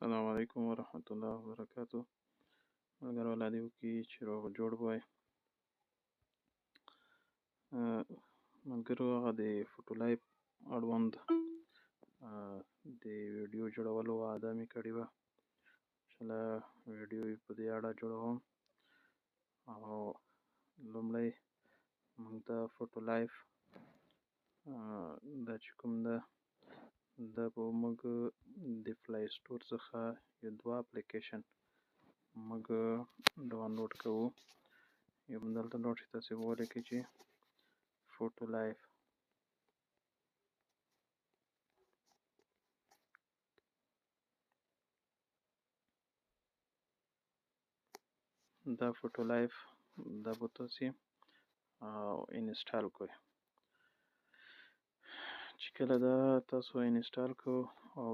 السلام علیکم ورحمت الله وبرکاتو. ملګرو الله دې وکړي چې روغ جوړ وای. ملګرو هغه د فوټو لایف اړوند د ویډیو جوړولو وعده مې کړې وه چې له ویډیو یې په دې اړه جوړوم. او لومړی موږ د فوټو لایف دا چې کوم ده دا به موږ د پلی سټور څخه یو دوه اپلیکیشن موږ ډاونلوډ کوو. یو دلته نوټ چې تاسې ولیکئ چې فوټو لایف. دا فوټو لایف دا به تاسې انسټال کړئ. چې کله دا تاسو انسټال کړو او